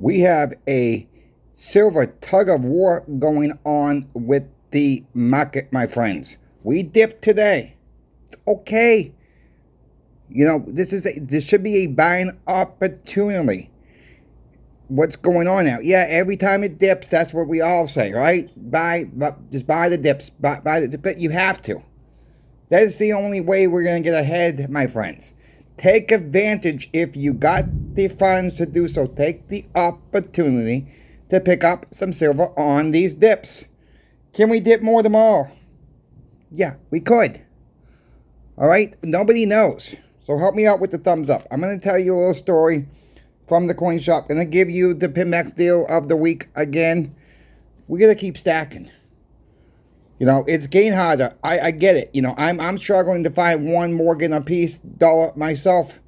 We have a silver tug of war going on with the market, my friends. We dipped today. It's okay. This should be a buying opportunity. What's going on now? Yeah, every time it dips, that's what we all say, right? Just buy the dips. Buy the dip, but you have to. That is the only way we're going to get ahead, my friends. Take advantage if you got the funds to do so. Take the opportunity to pick up some silver on these dips. Can we dip more tomorrow? Yeah, we could. All right? Nobody knows. So help me out with the thumbs up. I'm going to tell you a little story from the coin shop. I'm going to give you the Pinmax deal of the week again. We're going to keep stacking. It's getting harder. I get it. I'm struggling to find one Morgan a piece dollar myself.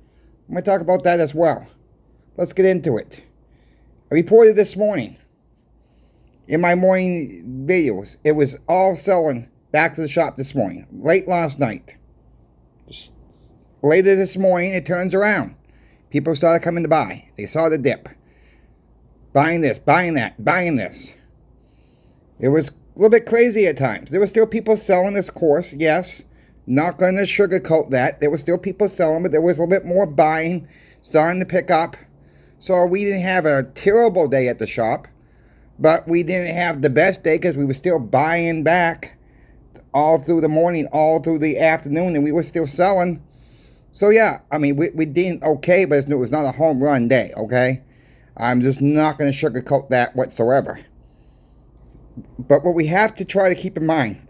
I'm going to talk about that as well. Let's get into it. I reported this morning in my morning videos. It was all selling back to the shop this morning. Late last night. Later this morning, it turns around. People started coming to buy. They saw the dip. Buying this, buying that, buying this. It was a little bit crazy at times. There were still people selling this course, yes. Not going to sugarcoat that. There were still people selling, but there was a little bit more buying, starting to pick up. So we didn't have a terrible day at the shop, but we didn't have the best day because we were still buying back all through the morning, all through the afternoon, and we were still selling. So yeah, we did okay, but it was not a home run day, okay? I'm just not going to sugarcoat that whatsoever. But what we have to try to keep in mind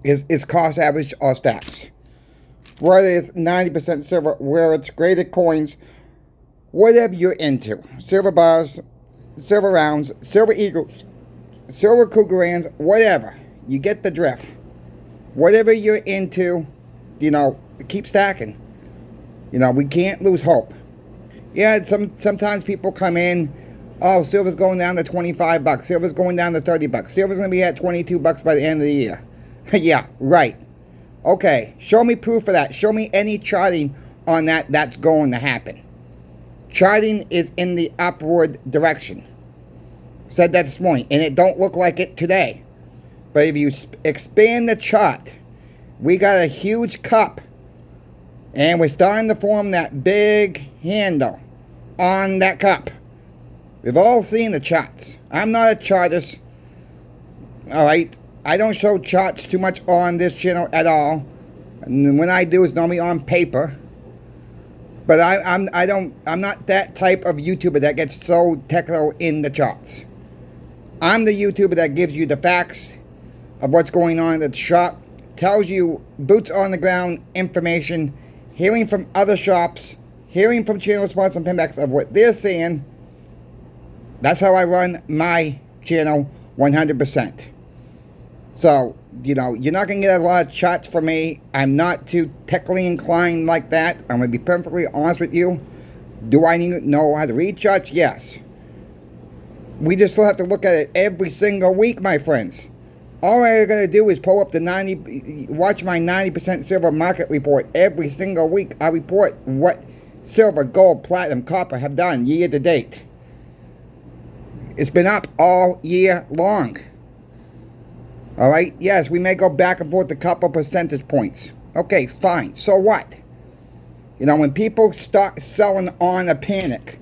is cost average or stacks. Whether it's 90% silver, where it's graded coins, whatever you're into. Silver bars, silver rounds, silver eagles, silver Krugerrands, whatever. You get the drift. Whatever you're into, keep stacking. We can't lose hope. Yeah, sometimes people come in, oh, silver's going down to $25. Silver's going down to $30. Silver's going to be at $22 by the end of the year. Yeah, right. Okay, show me proof of that. Show me any charting on that's going to happen. Charting is in the upward direction. Said that this morning, and it don't look like it today. But if you expand the chart, we got a huge cup, and we're starting to form that big handle on that cup. We've all seen the charts. I'm not a chartist. All right, I don't show charts too much on this channel at all. And when I do, it's normally on paper. But I'm not that type of YouTuber that gets so technical in the charts. I'm the YouTuber that gives you the facts of what's going on at the shop, tells you boots on the ground information, hearing from other shops, hearing from channel sponsors and Pinmax of what they're saying. That's how I run my channel 100%. So, you're not going to get a lot of charts from me. I'm not too technically inclined like that. I'm going to be perfectly honest with you. Do I need to know how to read charts? Yes. We just still have to look at it every single week, my friends. All I'm going to do is pull up watch my 90% silver market report every single week. I report what silver, gold, platinum, copper have done year to date. It's been up all year long. All right? Yes, we may go back and forth a couple percentage points. Okay, fine. So what? When people start selling on a panic,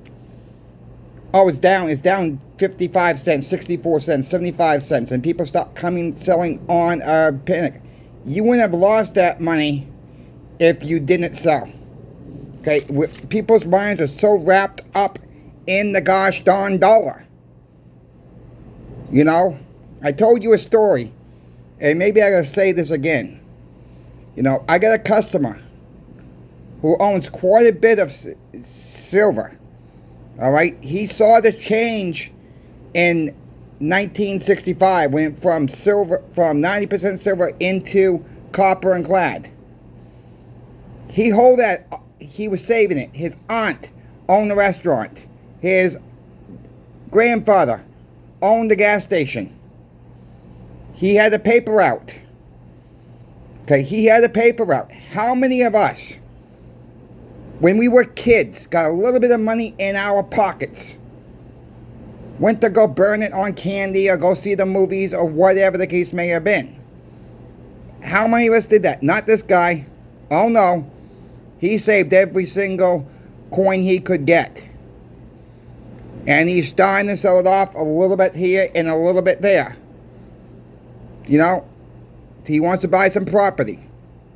oh, it's down 55 cents, 64 cents, 75 cents, and people start selling on a panic. You wouldn't have lost that money if you didn't sell. Okay? People's minds are so wrapped up in the gosh darn dollar. I told you a story, and maybe I gotta say this again. I got a customer who owns quite a bit of silver. All right, he saw the change in 1965 when it from 90% silver into copper and clad. He was saving it. His aunt owned the restaurant. His grandfather owned the gas station. He had a paper route. Okay, he had a paper route. How many of us when we were kids, got a little bit of money in our pockets, went to go burn it on candy or go see the movies or whatever the case may have been. How many of us did that? Not this guy. Oh no. He saved every single coin he could get. And he's starting to sell it off a little bit here and a little bit there. You know, he wants to buy some property.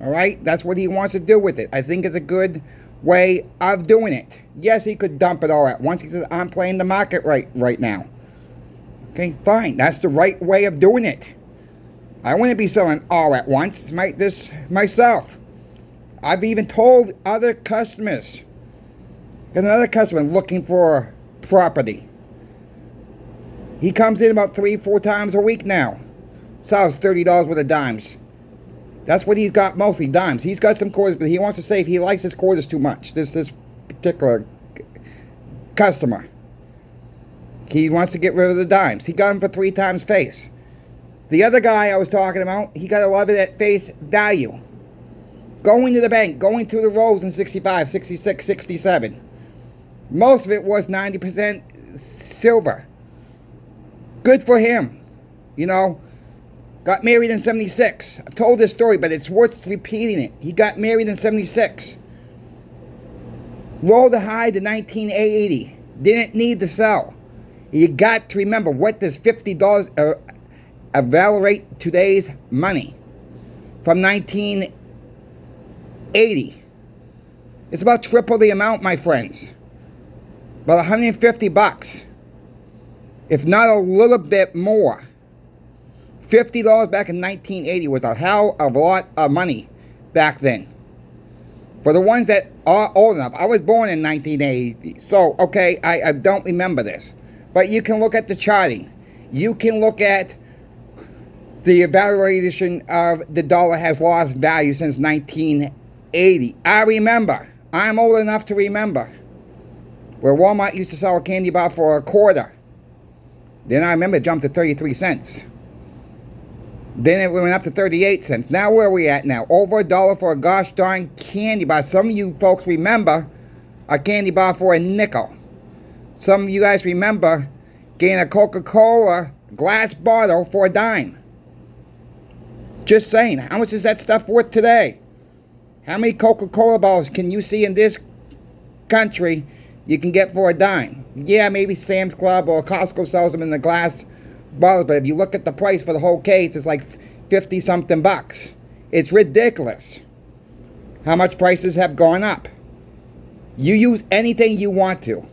All right? That's what he wants to do with it. I think it's a good way of doing it. Yes, he could dump it all at once. He says, I'm playing the market right now. Okay, fine. That's the right way of doing it. I wouldn't be selling all at once. This myself. I've even told other customers. Got another customer looking for property. He comes in about 3-4 times a week now. Sells $30 worth of dimes. That's what he's got, mostly dimes. He's got some quarters, but he wants to save. He likes his quarters too much. This particular customer. He wants to get rid of the dimes. He got them for 3 times face. The other guy I was talking about, he got a lot of it at face value. Going to the bank, going through the rows in 65, 66, 67. Most of it was 90% silver. Good for him. You know, got married in 76. I've told this story, but it's worth repeating it. He got married in 76. Rolled the high to 1980. Didn't need to sell. You got to remember, what does $50 evaluate today's money? From 1980. It's about triple the amount, my friends. About $150. If not a little bit more. $50 back in 1980 was a hell of a lot of money back then. For the ones that are old enough, I was born in 1980, so, okay, I don't remember this. But you can look at the charting. You can look at the evaluation of the dollar has lost value since 1980. I remember. I'm old enough to remember. Where Walmart used to sell a candy bar for a quarter. Then I remember it jumped to 33 cents. Then it went up to 38 cents. Now where are we at now? Over $1 for a gosh darn candy bar. Some of you folks remember a candy bar for a nickel. Some of you guys remember getting a Coca-Cola glass bottle for a dime. Just saying. How much is that stuff worth today? How many Coca-Cola bottles can you see in this country you can get for a dime? Yeah, maybe Sam's Club or Costco sells them in the glass bottles, but if you look at the price for the whole case, it's like 50-something bucks. It's ridiculous how much prices have gone up. You use anything you want to.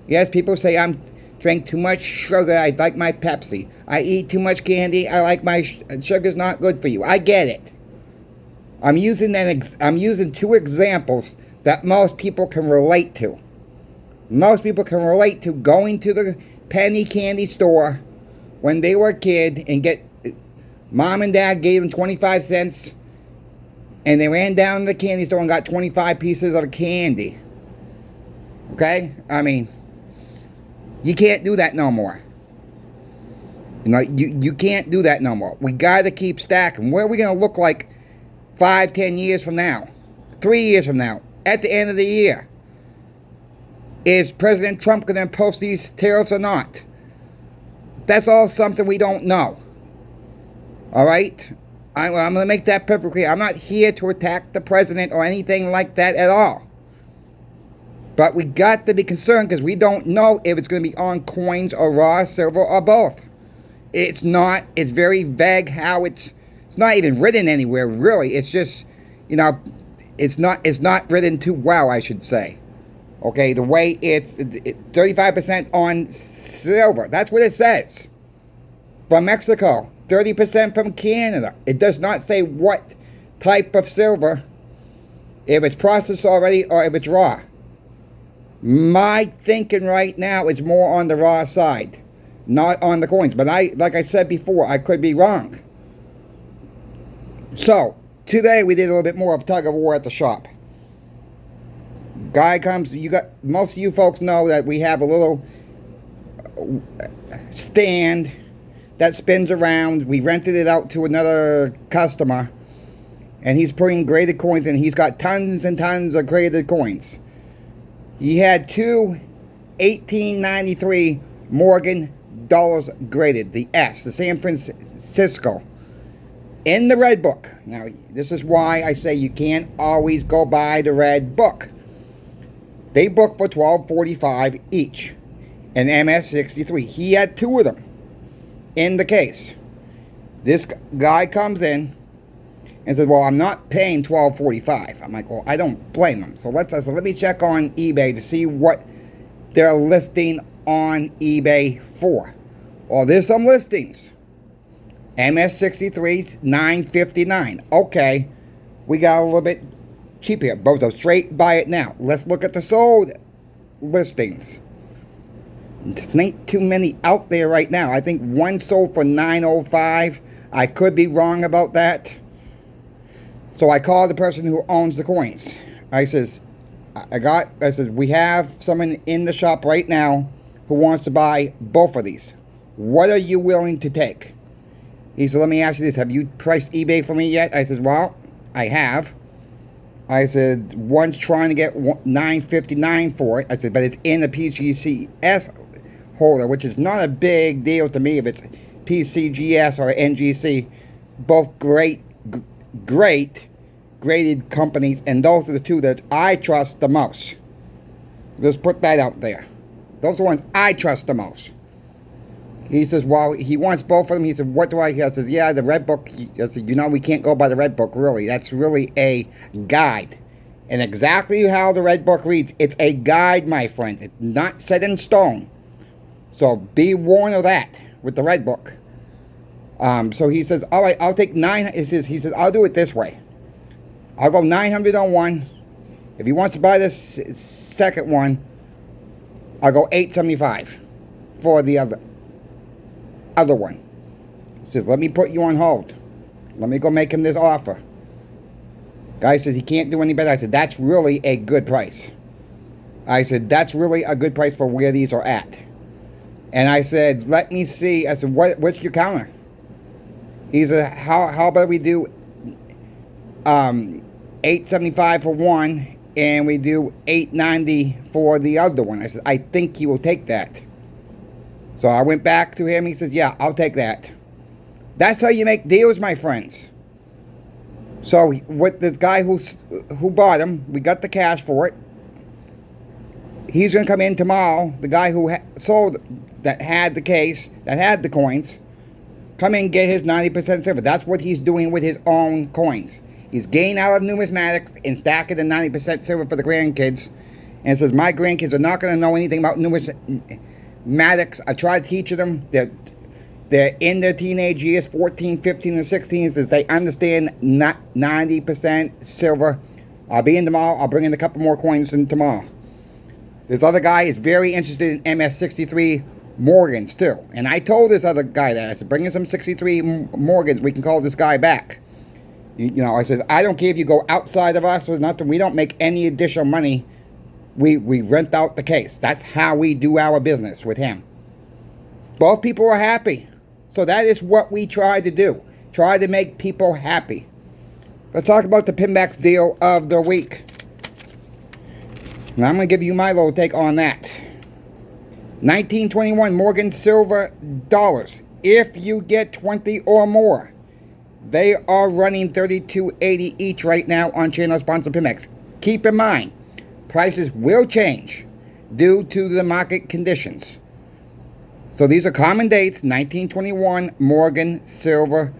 Yes, people say I drink too much sugar, I like my Pepsi. I eat too much candy, I like my sugar's not good for you. I get it. I'm using 2 examples that most people can relate to. Most people can relate to going to the penny candy store when they were a kid and mom and dad gave them 25 cents and they ran down to the candy store and got 25 pieces of candy. Okay? I mean, you can't do that no more. You know, you can't do that no more. We got to keep stacking. Where are we going to look like 5-10 years from now? 3 years from now? At the end of the year? Is President Trump going to impose these tariffs or not? That's all something we don't know. All right? I'm going to make that perfectly clear. I'm not here to attack the president or anything like that at all. But we got to be concerned because we don't know if it's going to be on coins or raw silver or both. It's very vague how it's not even written anywhere, really. It's just, you know, it's not written too well, I should say. Okay, the way it's 35% on silver. That's what it says. From Mexico, 30% from Canada. It does not say what type of silver, if it's processed already or if it's raw. My thinking right now is more on the raw side, not on the coins. But like I said before, I could be wrong. So, today we did a little bit more of tug of war at the shop. Guy comes, most of you folks know that we have a little stand that spins around. We rented it out to another customer, and he's putting graded coins in. He's got tons and tons of graded coins. He had 2 1893 Morgan dollars graded, the S, the San Francisco, in the red book. Now, this is why I say you can't always go by the red book. They booked for $12.45 each, an MS-63. He had two of them in the case. This guy comes in and says, well, I'm not paying $12.45. I'm like, well, I don't blame him. So let me check on eBay to see what they're listing on eBay for. Well, there's some listings. MS-63's $9.59. Okay, we got a little bit cheap here. Both are straight buy it now. Let's look at the sold listings. There's not too many out there right now. I think one sold for $9.05. I could be wrong about that. So I called the person who owns the coins. I said, we have someone in the shop right now who wants to buy both of these. What are you willing to take? He said, let me ask you this. Have you priced eBay for me yet? I said, well, I have. I said, one's trying to get $9.59 for it. I said, but it's in a PGCS holder, which is not a big deal to me if it's PCGS or NGC. Both great graded companies, and those are the two that I trust the most. Just put that out there. Those are the ones I trust the most. He says, well, he wants both of them. He said, what do I hear? I says, yeah, the red book. I said, we can't go by the red book, really. That's really a guide. And exactly how the red book reads, it's a guide, my friends. It's not set in stone. So be warned of that with the red book. So he says, all right, I'll take he says, I'll do it this way. I'll go 900 on one. If he wants to buy this second one, I'll go 875 for the other one. He says, let me put you on hold. Let me go make him this offer. Guy says he can't do any better. I said, that's really a good price. I said, that's really a good price for where these are at. And I said, let me see. I said, what's your counter? He said, how about we do $875 for one, and we do $890 for the other one. I said, I think he will take that. So I went back to him. He says, yeah, I'll take that. That's how you make deals, my friends. So with the guy who bought them, we got the cash for it. He's going to come in tomorrow. The guy who sold, that had the case, that had the coins, come in and get his 90% silver. That's what he's doing with his own coins. He's getting out of numismatics and stacking the 90% silver for the grandkids. And says, my grandkids are not going to know anything about numismatics. I try to teach them. They're in their teenage years, 14, 15, and 16, that they understand not 90% silver. I'll be in tomorrow. I'll bring in a couple more coins in tomorrow. This other guy is very interested in MS-63 Morgans, too. And I told this other guy that. I said, bring in some 63 Morgans. We can call this guy back. I said, I don't care if you go outside of us or nothing. We don't make any additional money. We rent out the case. That's how we do our business with him. Both people are happy. So that is what we try to do. Try to make people happy. Let's talk about the Pinbacks deal of the week. Now I'm going to give you my little take on that. 1921 Morgan silver dollars. If you get 20 or more, they are running $32.80 each right now on channel sponsored Pinbacks. Keep in mind, prices will change due to the market conditions. So these are common dates, 1921 Morgan silver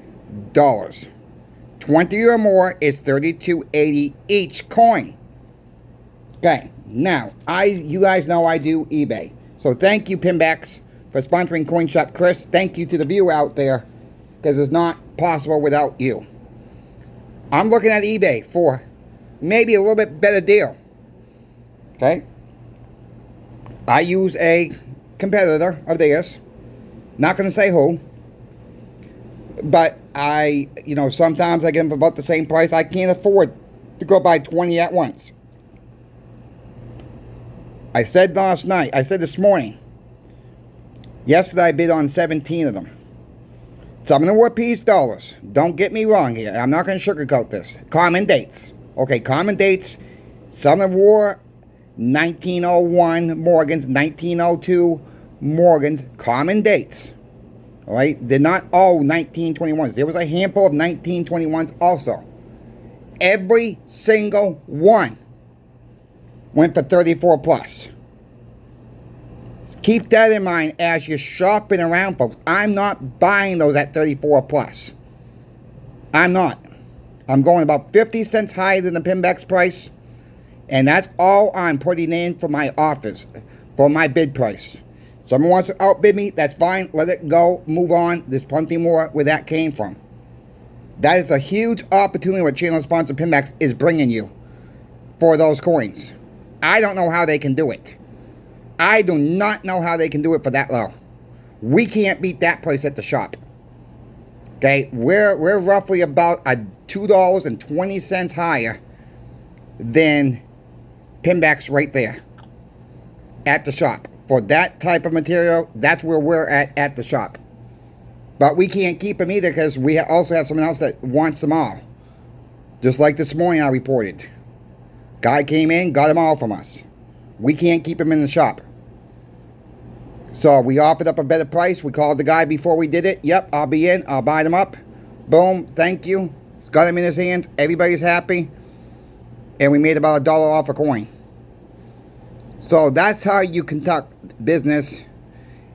dollars. 20 or more is $32.80 each coin. Okay, now, you guys know I do eBay. So thank you, Pinbacks, for sponsoring Coin Shop Chris. Thank you to the viewer out there, because it's not possible without you. I'm looking at eBay for maybe a little bit better deal. Okay? I use a competitor of theirs. Not going to say who. But sometimes I get them for about the same price. I can't afford to go buy 20 at once. I said this morning. Yesterday I bid on 17 of them. Some of them were piece dollars. Don't get me wrong here. I'm not going to sugarcoat this. Common dates. Okay, common dates. Some of them were 1901 Morgans, 1902 Morgan's common dates. All right, they're not all 1921s. There was a handful of 1921s also. Every single one went for 34 plus. Keep that in mind as you're shopping around, folks. I'm not buying those at 34 plus. I'm not. I'm going about 50 cents higher than the Pinbacks price. And that's all I'm putting in for my offers, for my bid price. Someone wants to outbid me, that's fine. Let it go. Move on. There's plenty more where that came from. That is a huge opportunity what channel sponsor Pinbacks is bringing you for those coins. I don't know how they can do it. I do not know how they can do it for that low. We can't beat that price at the shop. Okay, we're roughly about a $2.20 higher than Pinbacks right there at the shop. For that type of material, that's where we're at the shop. But we can't keep them either because we also have someone else that wants them all. Just like this morning I reported. Guy came in, got them all from us. We can't keep them in the shop. So we offered up a better price. We called the guy before we did it. Yep, I'll be in. I'll buy them up. Boom, thank you. He's got them in his hands. Everybody's happy. And we made about $1 off a coin. So that's how you conduct business.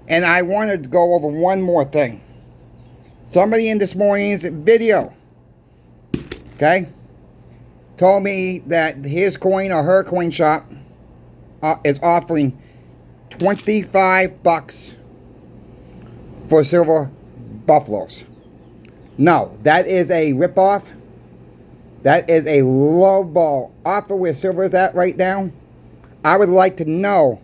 And I wanted to go over one more thing. Somebody in this morning's video, okay, told me that his coin or her coin shop is offering $25 for silver buffaloes. No, that is a ripoff. That is a lowball offer where silver is at right now. I would like to know.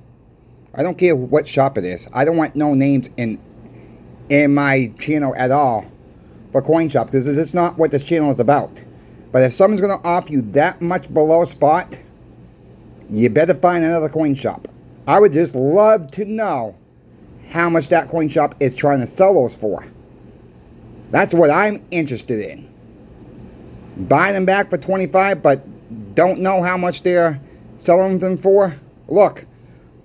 I don't care what shop it is. I don't want no names in my channel at all for coin shop because it's not what this channel is about. But if someone's going to offer you that much below spot, you better find another coin shop. I would just love to know how much that coin shop is trying to sell those for. That's what I'm interested in. Buying them back for 25, but don't know how much they're selling them for. Look,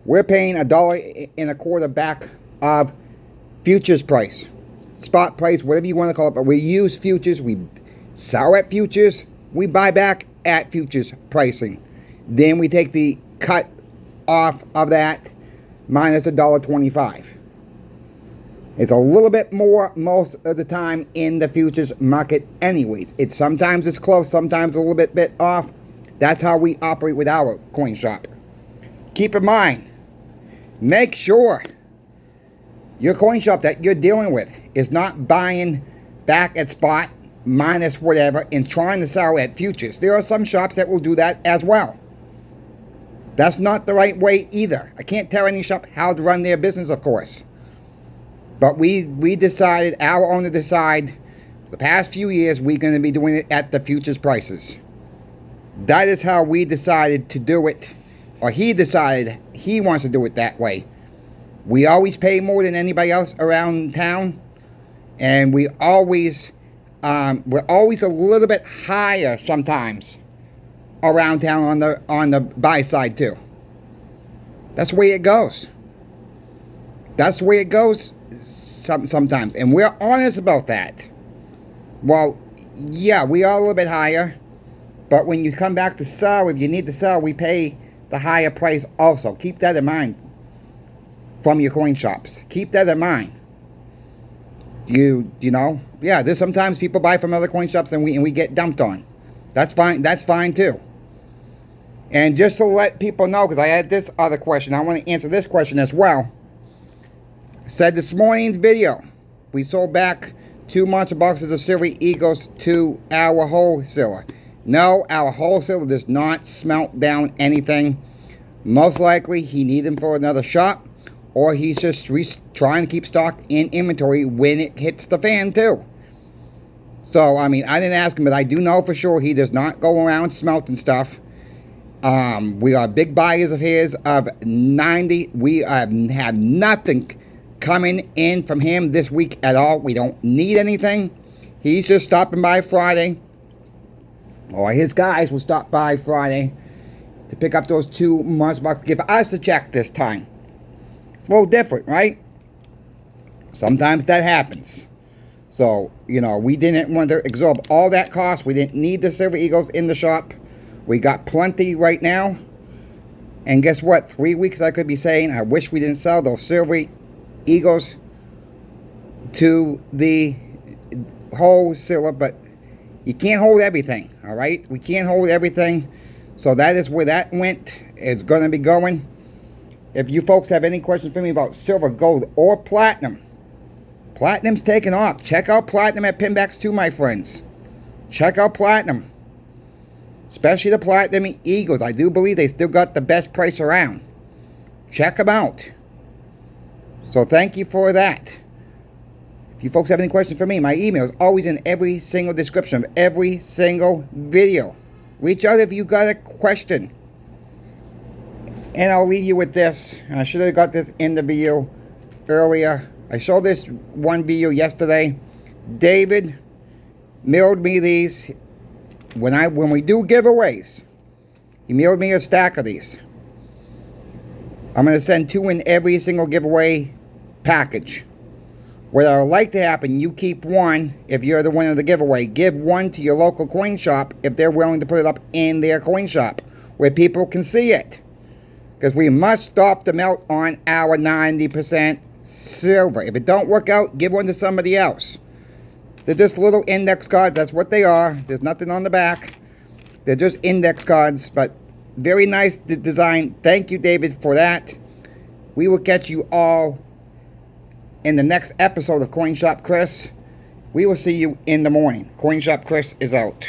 we're paying $1.25 back of futures price, spot price, whatever you want to call it. But we use futures. We sell at futures. We buy back at futures pricing. Then we take the cut off of that minus $1.25. It's a little bit more most of the time in the futures market anyways. Sometimes it's close, sometimes a little bit off. That's how we operate with our coin shop. Keep in mind, make sure your coin shop that you're dealing with is not buying back at spot minus whatever and trying to sell at futures. There are some shops that will do that as well. That's not the right way either. I can't tell any shop how to run their business, of course. But we decided, our owner decided, the past few years, we're going to be doing it at the futures prices. That is how we decided to do it. Or he decided he wants to do it that way. We always pay more than anybody else around town. And we're always a little bit higher sometimes around town on the buy side too. That's the way it goes. That's the way it goes sometimes. And we're honest about that. Well, yeah, we are a little bit higher. But when you come back to sell, if you need to sell, we pay the higher price also. Keep that in mind from your coin shops. Keep that in mind. You know, yeah, there's sometimes people buy from other coin shops and we get dumped on. That's fine. That's fine too. And just to let people know, because I had this other question, I want to answer this question as well. Said this morning's video, we sold back 2 monster boxes of Silver Eagles to our wholesaler. No, our wholesaler does not smelt down anything. Most likely, he needs them for another shop, or he's just trying to keep stock in inventory when it hits the fan too. So, I mean, I didn't ask him, but I do know for sure he does not go around smelting stuff. We are big buyers of his of 90. We have nothing coming in from him this week at all. We don't need anything. He's just stopping by Friday, or his guys will stop by Friday to pick up those 2 months boxes. Give us a check this time. It's a little different, right? Sometimes that happens. So, we didn't want to absorb all that cost. We didn't need the Silver Eagles in the shop. We got plenty right now. And guess what? 3 weeks I could be saying, I wish we didn't sell those Silver Eagles to the wholesaler, but you can't hold everything, all right? We can't hold everything. So that is where that went. It's going to be going. If you folks have any questions for me about silver, gold, or platinum, platinum's taking off. Check out platinum at Pinbacks too, my friends. Check out platinum. Especially the Platinum Eagles. I do believe they still got the best price around. Check them out. So thank you for that. If you folks have any questions for me, my email is always in every single description of every single video. Reach out if you got a question. And I'll leave you with this. I should have got this in the video earlier. I showed this one video yesterday. David mailed me these. When we do giveaways, he mailed me a stack of these. I'm going to send 2 in every single giveaway package. What I would like to happen, you keep 1 if you're the winner of the giveaway. Give 1 to your local coin shop if they're willing to put it up in their coin shop where people can see it. Because we must stop the melt on our 90% silver. If it don't work out, give 1 to somebody else. They're just little index cards. That's what they are. There's nothing on the back. They're just index cards, but very nice design. Thank you, David, for that. We will catch you all in the next episode of Coin Shop Chris. We will see you in the morning. Coin Shop Chris is out.